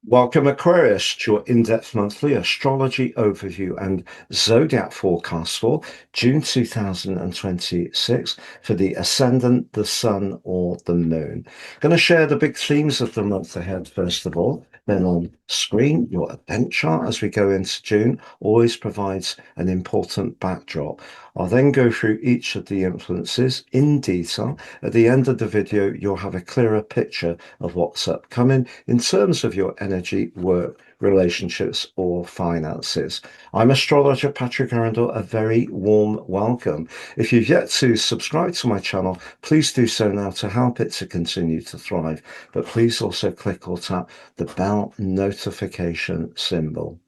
Welcome, Aquarius, to your in-depth monthly astrology overview and zodiac forecast for June 2026 for the ascendant, the sun, or the moon. Going to share the big themes of the month ahead, first of all. Then on screen, your event chart as we go into June always provides an important backdrop. I'll then go through each of the influences in detail. At the end of the video, you'll have a clearer picture of what's upcoming in terms of your energy, work, relationships, or finances. I'm astrologer Patrick Arundel. A very warm welcome. If you've yet to subscribe to my channel, please do so now to help it to continue to thrive. But please also click or tap the bell notification symbol.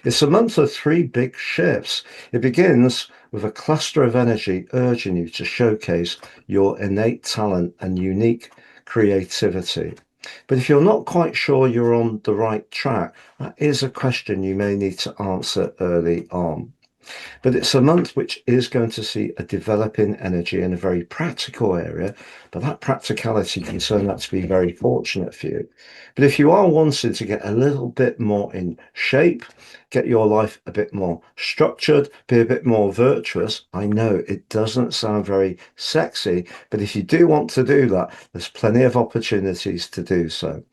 It's a month of three big shifts. It begins with a cluster of energy urging you to showcase your innate talent and unique creativity. But if you're not quite sure you're on the right track, that is a question you may need to answer early on. But it's a month which is going to see a developing energy in a very practical area, but that practicality can turn out to be very fortunate for you. But if you are wanting to get a little bit more in shape, get your life a bit more structured, be a bit more virtuous, I know it doesn't sound very sexy, but if you do want to do that, there's plenty of opportunities to do so.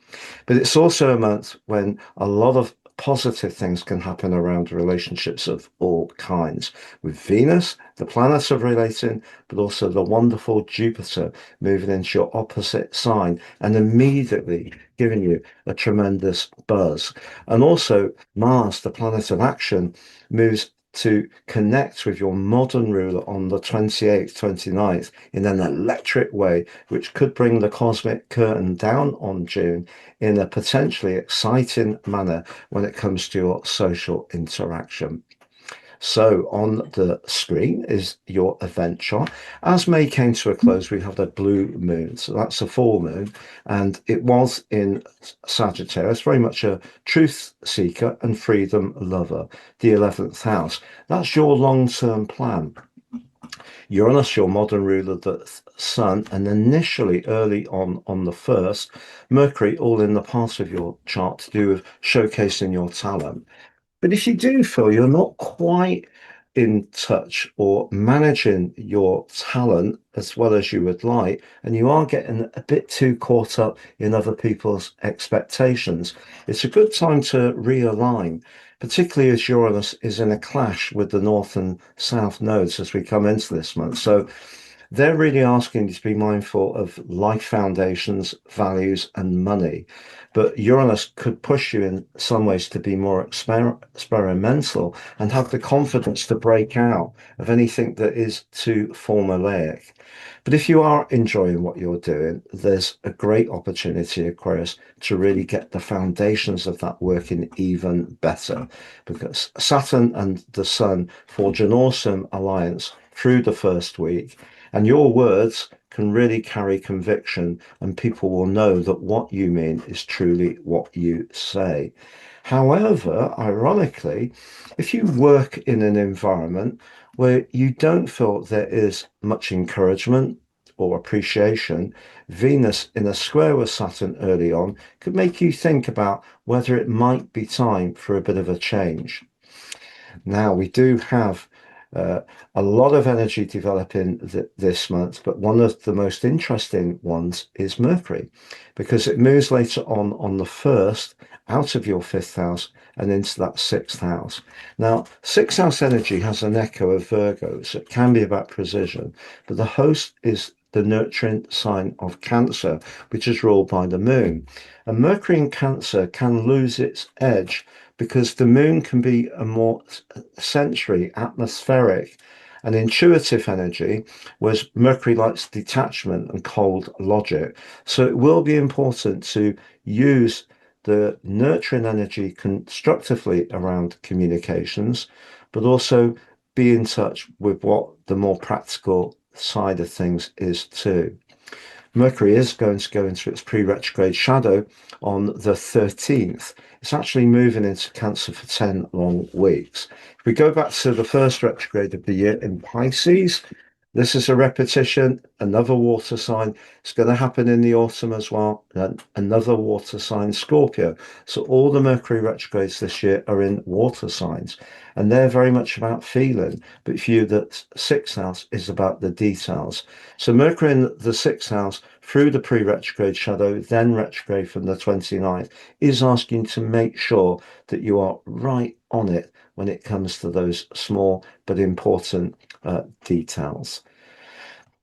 But it's also a month when a lot of positive things can happen around relationships of all kinds, with Venus, the planet of relating, but also the wonderful Jupiter moving into your opposite sign and immediately giving you a tremendous buzz. And also Mars, the planet of action, moves to connect with your modern ruler on the 28th, 29th in an electric way, which could bring the cosmic curtain down on June in a potentially exciting manner when it comes to your social interaction. So on the screen is your event chart. As May came to a close, we have the blue moon. So that's a full moon. And it was in Sagittarius, very much a truth seeker and freedom lover, the 11th house. That's your long-term plan. Uranus, your modern ruler, the sun, and initially early on the first, Mercury, all in the part of your chart to do with showcasing your talent. But if you do feel you're not quite in touch or managing your talent as well as you would like, and you are getting a bit too caught up in other people's expectations, it's a good time to realign, particularly as Uranus is in a clash with the North and South nodes as we come into this month. So they're really asking you to be mindful of life foundations, values, and money. But Uranus could push you in some ways to be more experimental and have the confidence to break out of anything that is too formulaic. But if you are enjoying what you're doing, there's a great opportunity, Aquarius, to really get the foundations of that working even better, because Saturn and the Sun forge an awesome alliance through the first week. And your words can really carry conviction, and people will know that what you mean is truly what you say. However, ironically, if you work in an environment where you don't feel there is much encouragement or appreciation, Venus in a square with Saturn early on could make you think about whether it might be time for a bit of a change. Now, we do have uh, a lot of energy developing this month, but one of the most interesting ones is Mercury, because it moves later on the first out of your fifth house and into that sixth house. Now, sixth house energy has an echo of Virgo, so it can be about precision, but the host is the nurturing sign of Cancer, which is ruled by the moon. And Mercury in Cancer can lose its edge because the moon can be a more sensory, atmospheric, and intuitive energy, whereas Mercury likes detachment and cold logic. So it will be important to use the nurturing energy constructively around communications, but also be in touch with what the more practical side of things is too. Mercury is going to go into its pre-retrograde shadow on the 13th. It's actually moving into Cancer for 10 long weeks. If we go back to the first retrograde of the year in Pisces, This is a repetition, another water sign. It's going to happen in the autumn as well. And another water sign, Scorpio. So all the Mercury retrogrades this year are in water signs, and they're very much about feeling. But for you, that sixth house is about the details. So Mercury in the sixth house through the pre-retrograde shadow, then retrograde from the 29th, is asking to make sure that you are right on it when it comes to those small but important details.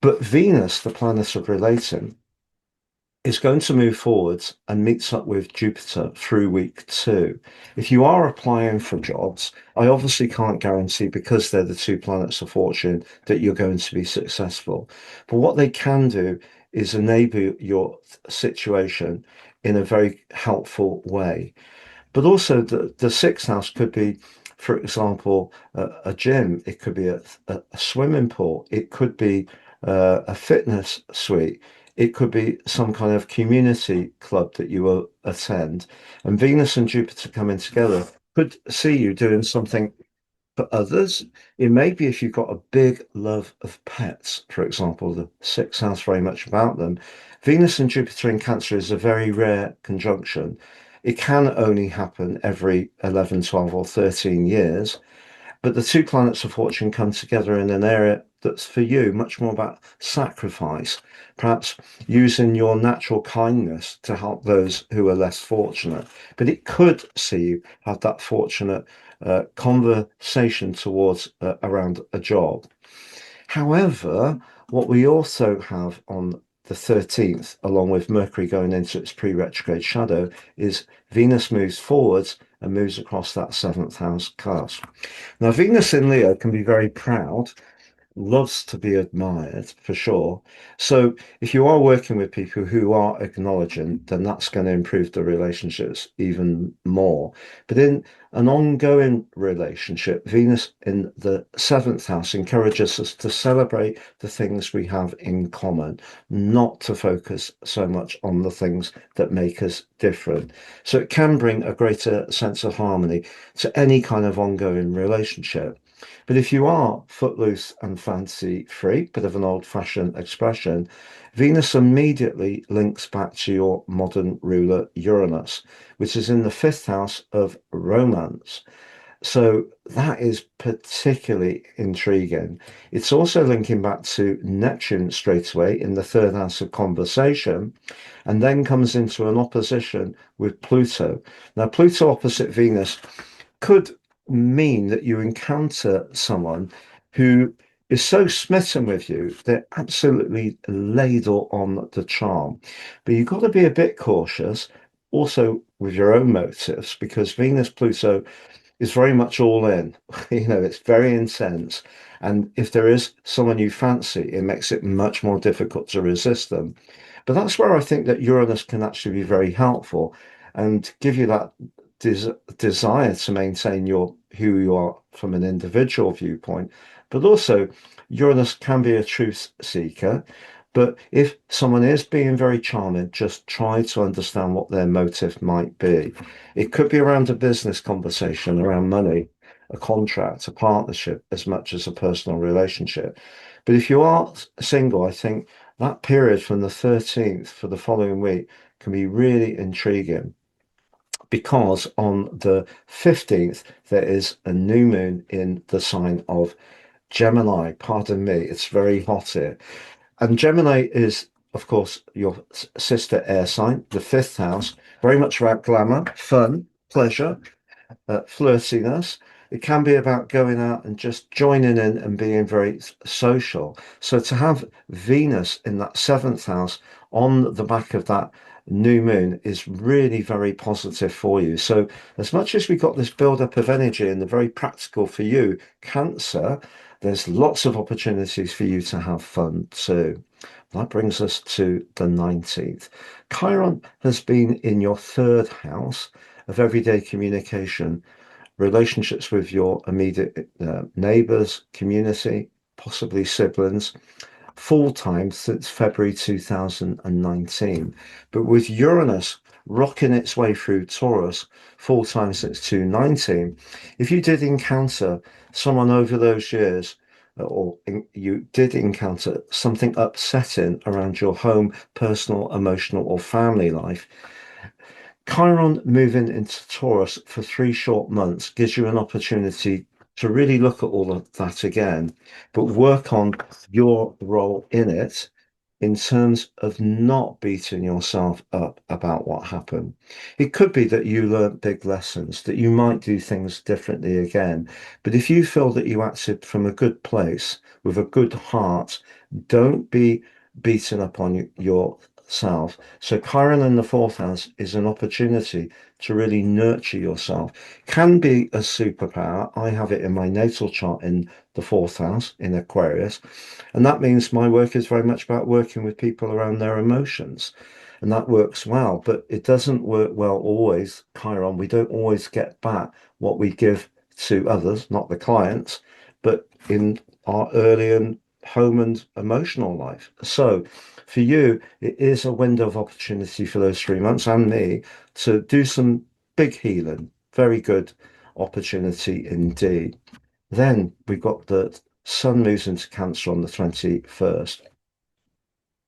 But Venus, the planet of relating, is going to move forwards and meets up with Jupiter through week two. If you are applying for jobs, I obviously can't guarantee, because they're the two planets of fortune, that you're going to be successful. But what they can do is enable your situation in a very helpful way. But also, the sixth house could be, for example, a gym. It could be a swimming pool. It could be a fitness suite. It could be some kind of community club that you will attend. And Venus and Jupiter coming together could see you doing something for others. It may be if you've got a big love of pets, for example, the sixth house very much about them. Venus and Jupiter in Cancer is a very rare conjunction. It can only happen every 11, 12, or 13 years. But the two planets of fortune come together in an area that's for you much more about sacrifice, perhaps using your natural kindness to help those who are less fortunate. But it could see you have that fortunate conversation towards around a job. However, what we also have on the 13th, along with Mercury going into its pre-retrograde shadow, is Venus moves forwards and moves across that seventh house cusp. Now, Venus in Leo can be very proud, loves to be admired for sure. So if you are working with people who are acknowledging, then that's going to improve the relationships even more. But in an ongoing relationship, Venus in the seventh house encourages us to celebrate the things we have in common, not to focus so much on the things that make us different. So it can bring a greater sense of harmony to any kind of ongoing relationship. But if you are footloose and fancy free, bit of an old fashioned expression, Venus immediately links back to your modern ruler Uranus, which is in the fifth house of romance. So that is particularly intriguing. It's also linking back to Neptune straight away in the third house of conversation, and then comes into an opposition with Pluto. Now, Pluto opposite Venus could mean that you encounter someone who is so smitten with you, they're absolutely ladle on the charm. But you've got to be a bit cautious also with your own motives, because Venus Pluto is very much all in. It's very intense. And if there is someone you fancy, it makes it much more difficult to resist them. But that's where I think that Uranus can actually be very helpful and give you that desire to maintain your who you are from an individual viewpoint. But also, Uranus can be a truth seeker. But if someone is being very charming, just try to understand what their motive might be. It could be around a business conversation, around money, a contract, a partnership, as much as a personal relationship. But if you are single, I think that period from the 13th for the following week can be really intriguing, because on the 15th, there is a new moon in the sign of Gemini. Pardon me, it's very hot here. And Gemini is, of course, your sister air sign, the fifth house, very much about glamour, fun, pleasure, flirtiness. It can be about going out and just joining in and being very social. So to have Venus in that seventh house on the back of that new moon is really very positive for you. So as much as we got this build-up of energy and the very practical for you, Cancer, there's lots of opportunities for you to have fun too. That brings us to the 19th. Chiron has been in your third house of everyday communication, relationships with your immediate neighbors, community, possibly siblings, full time since February 2019. But with Uranus rocking its way through Taurus full time since 2019, if you did encounter someone over those years you did encounter something upsetting around your home, personal, emotional, or family life, Chiron moving into Taurus for 3 short months gives you an opportunity to really look at all of that again, but work on your role in it in terms of not beating yourself up about what happened. It could be that you learnt big lessons, that you might do things differently again. But if you feel that you acted from a good place with a good heart, don't be beaten up on yourself. So Chiron in the fourth house is an opportunity to really nurture yourself. Can be a superpower. I have it in my natal chart in the fourth house in Aquarius. And that means my work is very much about working with people around their emotions. And that works well, but it doesn't work well always, Chiron. We don't always get back what we give to others, not the clients, but in our early and home and emotional life. So for you, it is a window of opportunity for those 3 months and me to do some big healing. Very good opportunity indeed. Then we've got the Sun moves into Cancer on the 21st.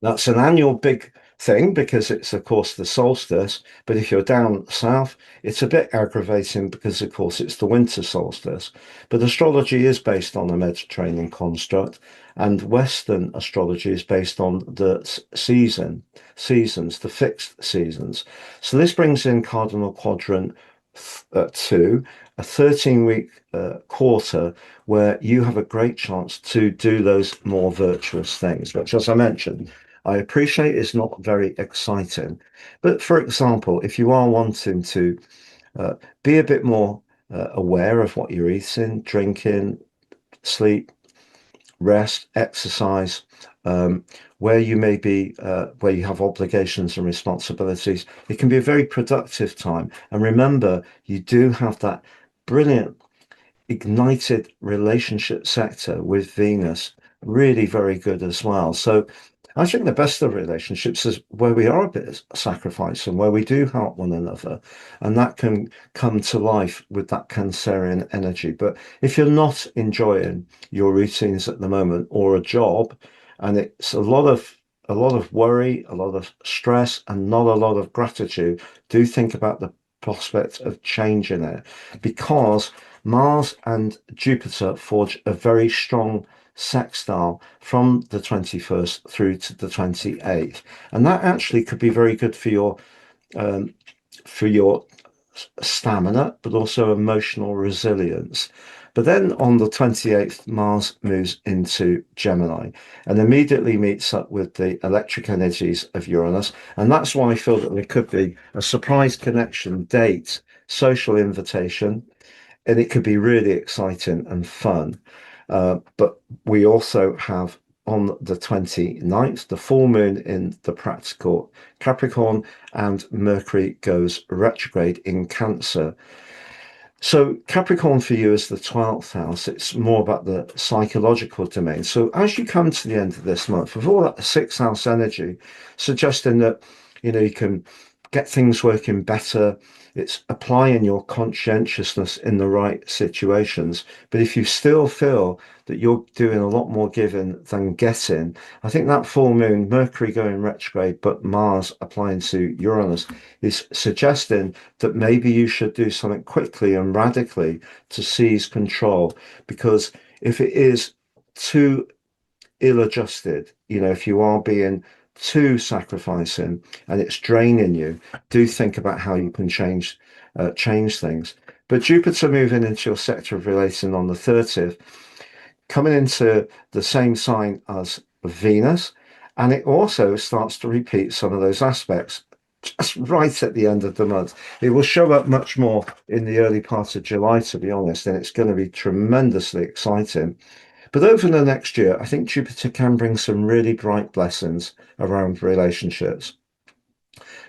That's an annual big thing because it's, of course, the solstice. But if you're down south, it's a bit aggravating because, of course, it's the winter solstice. But astrology is based on a Mediterranean construct, and Western astrology is based on the seasons, the fixed seasons. So this brings in cardinal quadrant 2, a 13-week quarter where you have a great chance to do those more virtuous things, which, as I mentioned, I appreciate is not very exciting. But for example, if you are wanting to uh, be a bit more aware of what you're eating, drinking, sleep, rest, exercise, um, where you may be, where you have obligations and responsibilities, it can be a very productive time. And remember, you do have that brilliant ignited relationship sector with Venus, really very good as well. So I think the best of relationships is where we are a bit sacrifice and where we do help one another. And that can come to life with that Cancerian energy. But if you're not enjoying your routines at the moment or a job, and it's a lot of worry, a lot of stress, and not a lot of gratitude, do think about the prospect of changing it because Mars and Jupiter forge a very strong sextile from the 21st through to the 28th. And that actually could be very good um, for your stamina, but also emotional resilience. But then on the 28th, Mars moves into Gemini and immediately meets up with the electric energies of Uranus. And that's why I feel that there could be a surprise connection, date, social invitation, and it could be really exciting and fun. But we also have on the 29th, the full moon in the practical Capricorn, and Mercury goes retrograde in Cancer. So Capricorn for you is the 12th house. It's more about the psychological domain. So as you come to the end of this month, with all that sixth house energy, suggesting that, you can get things working better. It's applying your conscientiousness in the right situations. But if you still feel that you're doing a lot more giving than getting, I think that full moon, Mercury going retrograde, but Mars applying to Uranus, is suggesting that maybe you should do something quickly and radically to seize control. Because if it is too ill-adjusted, if you are being too sacrificing and it's draining you, do think about how you can change things. But Jupiter moving into your sector of relation on the 30th, coming into the same sign as Venus, and it also starts to repeat some of those aspects just right at the end of the month. It will show up much more in the early part of July, to be honest, and it's going to be tremendously exciting. But over the next year, I think Jupiter can bring some really bright blessings around relationships.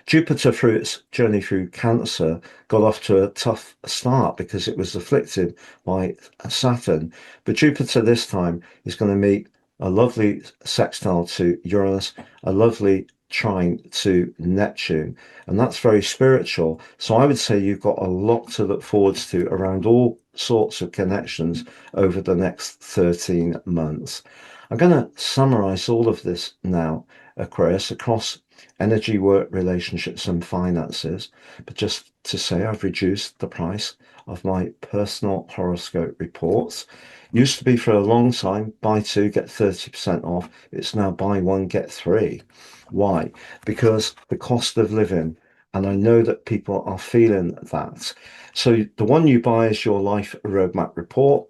Jupiter, through its journey through Cancer, got off to a tough start because it was afflicted by Saturn. But Jupiter this time is going to meet a lovely sextile to Uranus, a lovely trine to Neptune, and that's very spiritual. So I would say you've got a lot to look forward to around all sorts of connections over the next 13 months. I'm going to summarize all of this now, Aquarius, across energy, work, relationships, and finances. But just to say, I've reduced the price of my personal horoscope reports. Used to be for a long time, buy two, get 30% off. It's now buy one, get three. Why? Because the cost of living, and I know that people are feeling that. So the one you buy is your life roadmap report,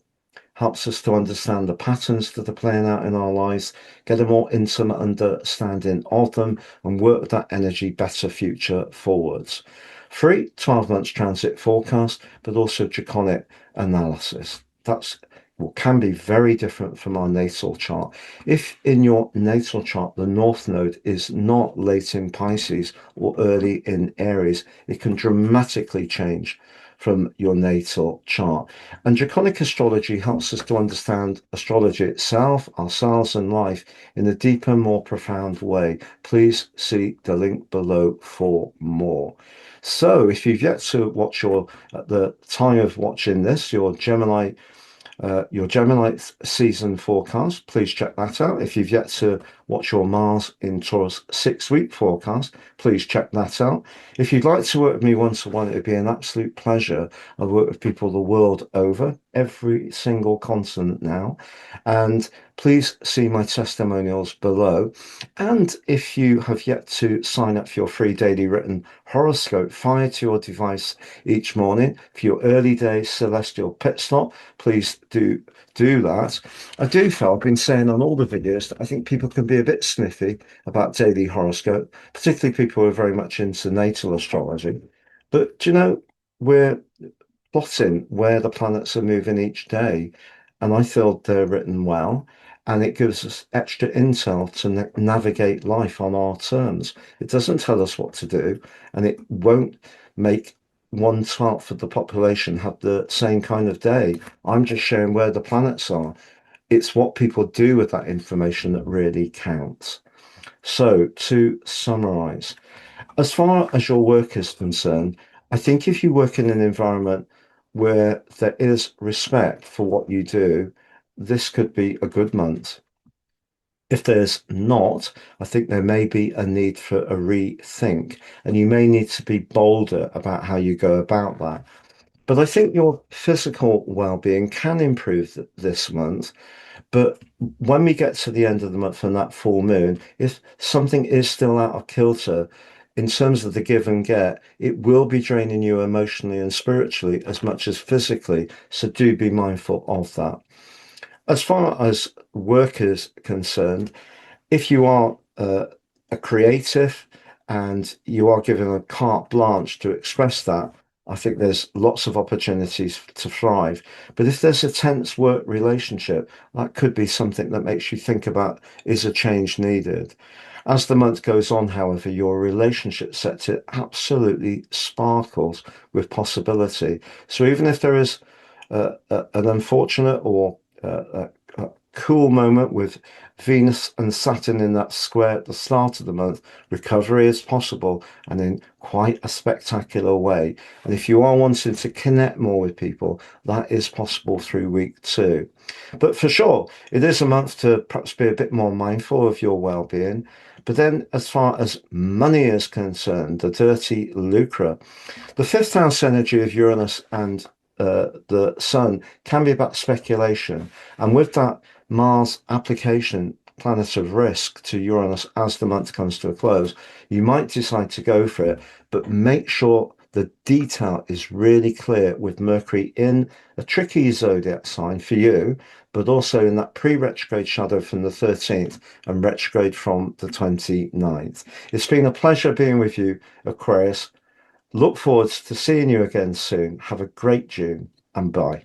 helps us to understand the patterns that are playing out in our lives, get a more intimate understanding of them, and work with that energy better future forwards. Free 12 months transit forecast, but also draconic analysis. That's what can be very different from our natal chart. If in your natal chart the North Node is not late in Pisces or early in Aries, it can dramatically change from your natal chart. And draconic astrology helps us to understand astrology itself, ourselves, and life in a deeper, more profound way. Please see the link below for more. So, if you've yet to watch at the time of watching this, your Gemini season forecast, please check that out. If you've yet to watch your Mars in Taurus 6-week forecast, please check that out. If you'd like to work with me one-to-one, it'd be an absolute pleasure. I work with people the world over, every single continent now. And please see my testimonials below. And if you have yet to sign up for your free daily written horoscope fired to your device each morning for your early day celestial pit stop, please do that. I do feel, I've been saying on all the videos, that I think people can be a bit sniffy about daily horoscope, particularly people who are very much into natal astrology. But do you know, we're plotting where the planets are moving each day, and I feel they're written well, and it gives us extra intel to navigate life on our terms. It doesn't tell us what to do, and it won't make 1/12 of the population have the same kind of day. I'm just showing where the planets are. It's what people do with that information that really counts. So, to summarize, as far as your work is concerned, I think if you work in an environment where there is respect for what you do, this could be a good month. If there's not, I think there may be a need for a rethink, and you may need to be bolder about how you go about that. But I think your physical well-being can improve this month. But when we get to the end of the month and that full moon, if something is still out of kilter in terms of the give and get, it will be draining you emotionally and spiritually as much as physically. So do be mindful of that. As far as work is concerned, if you are a creative and you are given a carte blanche to express that, I think there's lots of opportunities to thrive. But if there's a tense work relationship, that could be something that makes you think about, is a change needed? As the month goes on, however, your relationship sector absolutely sparkles with possibility. So even if there is an unfortunate or a cool moment with Venus and Saturn in that square at the start of the month, recovery is possible and in quite a spectacular way. And if you are wanting to connect more with people, that is possible through week 2. But for sure, it is a month to perhaps be a bit more mindful of your well-being. But then, as far as money is concerned, the dirty lucre, the fifth house energy of Uranus and the Sun can be about speculation. And with that Mars application, planet of risk, to Uranus as the month comes to a close, you might decide to go for it, but make sure the detail is really clear with Mercury in a tricky zodiac sign for you, but also in that pre-retrograde shadow from the 13th and retrograde from the 29th. It's been a pleasure being with you, Aquarius. Look forward to seeing you again soon. Have a great June and bye.